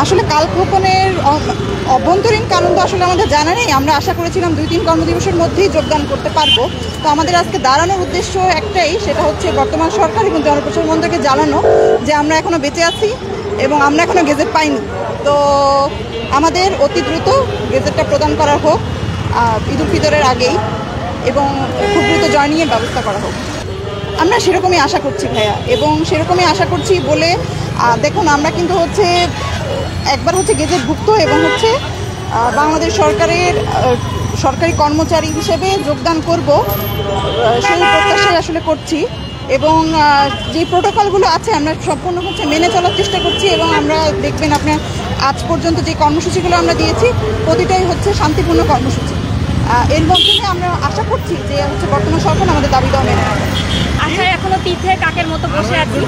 আসলে কালক্ষেপণের অভ্যন্তরীণ কারণ তো আসলে আমাদের জানা নেই। আমরা আশা করেছিলাম 2-3 কর্মদিবসের মধ্যেই যোগদান করতে পারবো। তো আমাদের আজকে দাঁড়ানোর উদ্দেশ্য একটাই, সেটা হচ্ছে বর্তমান সরকার এবং জনপ্রশাসন মন্ত্রীকে জানানো যে আমরা এখনও বেঁচে আছি এবং আমরা এখনও গেজেট পাইনি। তো আমাদের অতি দ্রুত গেজেটটা প্রদান করা হোক ঈদ উল ফিতরের আগেই, এবং খুব দ্রুত জয়নিংয়ের ব্যবস্থা করা হোক। আমরা সেরকমই আশা করছি ভাইয়া, এবং সেরকমই আশা করছি বলে দেখুন, আমরা কিন্তু হচ্ছে একবার হচ্ছে গেজেটভুক্ত এবং হচ্ছে বাংলাদেশ সরকারের সরকারি কর্মচারী হিসেবে যোগদান করব, সেই প্রত্যাশাই আসলে করছি। এবং যে প্রোটোকলগুলো আছে আমরা সম্পূর্ণ হচ্ছে মেনে চলার চেষ্টা করছি, এবং আমরা দেখবেন আপনার আজ পর্যন্ত যে কর্মসূচিগুলো আমরা দিয়েছি প্রতিটাই হচ্ছে শান্তিপূর্ণ কর্মসূচি। এর মধ্যে আমরা আশা করছি যে হচ্ছে বর্তমান সরকার আমাদের দাবি দেওয়া মেনে নেবে। আশায় এখনো পিঠে কাকের মতো বসে আছি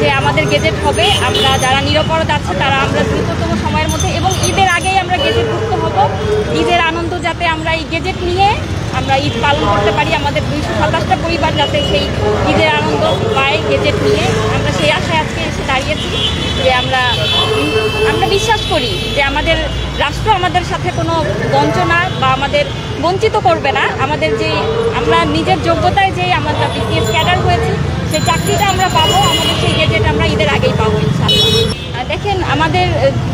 যে আমাদের গেজেট হবে। আমরা যারা নিরপরাধ আছে তারা আমরা দ্রুততম সময়ের মধ্যে এবং ঈদের আগেই আমরা গেজেটভুক্ত হব। ঈদের আনন্দ যাতে আমরা এই গেজেট নিয়ে আমরা ঈদ পালন করতে পারি, আমাদের 227টা পরিবার যাতে সেই ঈদের আনন্দ পায় গেজেট নিয়ে, আমরা সেই আশায় আজকে এসে দাঁড়িয়েছি। যে আমরা বিশ্বাস করি যে আমাদের রাষ্ট্র আমাদের সাথে কোনো বঞ্চনা বা আমাদের বঞ্চিত করবে না। আমাদের যে আমরা নিজের যোগ্যতায় যে আমরা বিসিএস ক্যাডার হয়েছি সেই চাকরিটা আমরা পাবো, আমাদের সেই গেজেট আমরা ঈদের আগেই পাবো ইনশাআল্লাহ। দেখেন, আমাদের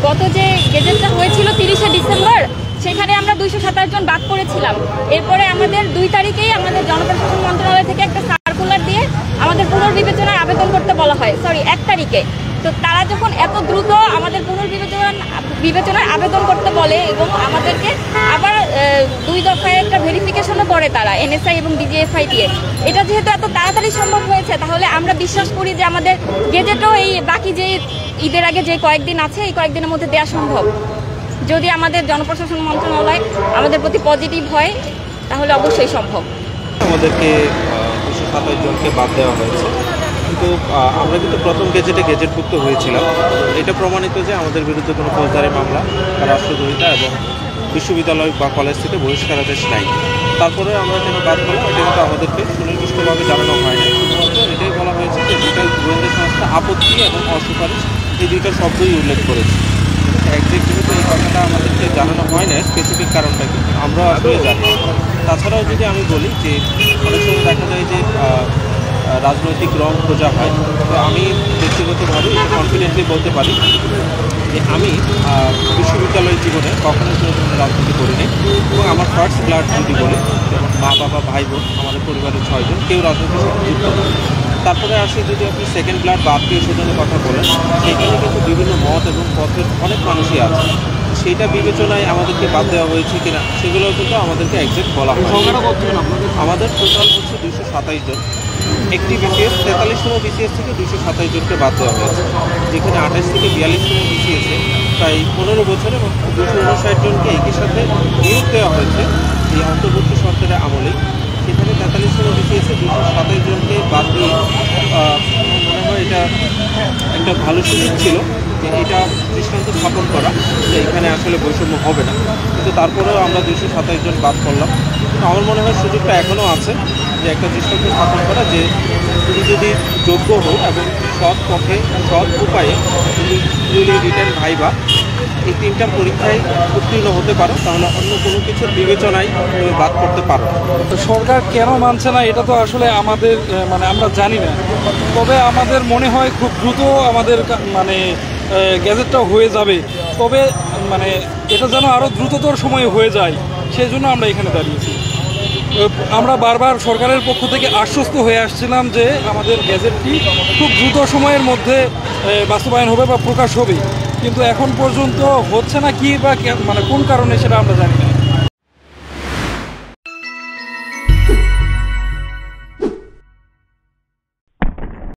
গত যে গেজেটটা হয়েছিল 30শে ডিসেম্বর, সেখানে আমরা 227 জন বাদ পড়েছিলাম। এরপরে আমাদের 2 তারিখেই আমাদের জনপ্রশাসন মন্ত্রণালয় থেকে একটা সার্কুলার দিয়ে আমাদের পুনর্বিবেচনার আবেদন করতে বলা হয়, 1 তারিখে। তো তারা যখন এত দ্রুত আমাদের পুনর্বিবেচনার আবেদন করতে বলে এবং আমাদেরকে আবার 2 দফায় একটা ভেরিফিকেশনও করে তারা এনএসআই এবং ডিজিএফআই দিয়ে, এটা যেহেতু এত তাড়াতাড়ি সম্ভব হয়েছে, তাহলে আমরা বিশ্বাস করি যে আমাদের গেজেটও এই বাকি যে ঈদের আগে যে কয়েকদিন আছে এই কয়েকদিনের মধ্যে দেওয়া সম্ভব। যদি আমাদের জনপ্রশাসন মন্ত্রণালয় আমাদের প্রতি পজিটিভ হয় তাহলে অবশ্যই সম্ভব। আমাদেরকে 227 জনকে বাদ দেওয়া হয়েছে, কিন্তু আমরা কিন্তু প্রথম গেজেটভুক্ত হয়েছিলাম। এটা প্রমাণিত যে আমাদের বিরুদ্ধে কোনো ফৌজদারি মামলা বা রাষ্ট্রদ্রোহিতা এবং বিশ্ববিদ্যালয় বা কলেজ থেকে বহিষ্কারাদেশ নাই। তারপরে আমরা কেন বাদ করলাম এটা কিন্তু আমাদেরকে সুনির্দিষ্টভাবে জানানো হয় না। শুধুমাত্র এটাই বলা হয়েছে যে দুইটা গোয়েন্দা সংস্থা আপত্তি এবং অসুপারিশ এই দুইটা শব্দই উল্লেখ করেছে। একজ্যাক্ট যেহেতু এই কথাটা আমাদেরকে জানানো হয় না, স্পেসিফিক কারণটা কিন্তু আমরা আসলে জানি। তাছাড়াও যদি আমি বলি যে অনেক সময় দেখা যায় যে রাজনৈতিক রং খোঁজা হয়, তো আমি ব্যক্তিগতভাবে এটা কনফিডেন্টলি বলতে পারি যে আমি বিশ্ববিদ্যালয় জীবনে কখনো কোনো ধরনের রাজনীতি করিনি, এবং আমার ফার্স্ট ব্লাড যদি বলি, যেমন মা বাবা ভাই বোন আমাদের পরিবারের 6 জন কেউ রাজনীতির সাথে যুক্ত নয়। তারপরে আসে যদি আপনি সেকেন্ড ব্লাড বা আত্মীয় স্বজনের কথা বলেন, সেখানে কিন্তু বিভিন্ন মত এবং পথের অনেক মানুষই আছে। সেইটা বিবেচনায় আমাদেরকে বাদ দেওয়া হয়েছে কিনা সেগুলো কিন্তু আমাদেরকে একজ্যাক্ট বলা হয়। আমাদের টোটাল হচ্ছে 227 জন। একটি বিসিএস 43তম বিসিএস থেকে 227 জনকে বাদ দেওয়া হয়েছে, যেখানে 28 থেকে 42তম বিসিএসে প্রায় 15 বছর এবং 259 জনকে একই সাথে নিয়োগ দেওয়া হয়েছে এই অন্তর্বর্তী সরকারের আমলেই। সেখানে 43তম বিসিএসে 227 জনকে বাদ দিয়ে মনে হয় এটা একটা ভালো সুযোগ ছিল যে এটা দৃষ্টান্ত স্থাপন করা যে এখানে আসলে বৈষম্য হবে না। কিন্তু তারপরেও আমরা 227 জন বাদ করলাম। কিন্তু আমার মনে হয় সুযোগটা এখনও আছে যে একটা দৃষ্টান্ত স্থাপন করা যে তুমি যদি যোগ্য হও এবং সৎ পথে সৎ উপায়ে তুমি রিটেন ভাইবা এই 3টা পরীক্ষায় উত্তীর্ণ হতে পারো, তাহলে অন্য কোনো কিছুর বিবেচনায় তুমি বাদ করতে পারো। সরকার কেন মানছে না এটা তো আসলে আমাদের আমরা জানি না। তবে আমাদের মনে হয় খুব দ্রুত আমাদের গ্যাজেটটা হয়ে যাবে। তবে এটা যেন আরও দ্রুততর সময়ে হয়ে যায়, সেই জন্য আমরা এখানে দাঁড়িয়েছি। আমরা বারবার সরকারের পক্ষ থেকে আশ্বস্ত হয়ে আসছিলাম যে আমাদের গ্যাজেটটি খুব দ্রুত সময়ের মধ্যে বাস্তবায়ন হবে বা প্রকাশ হবে, কিন্তু এখন পর্যন্ত হচ্ছে না কি বা কোন কারণে সেটা আমরা জানি না।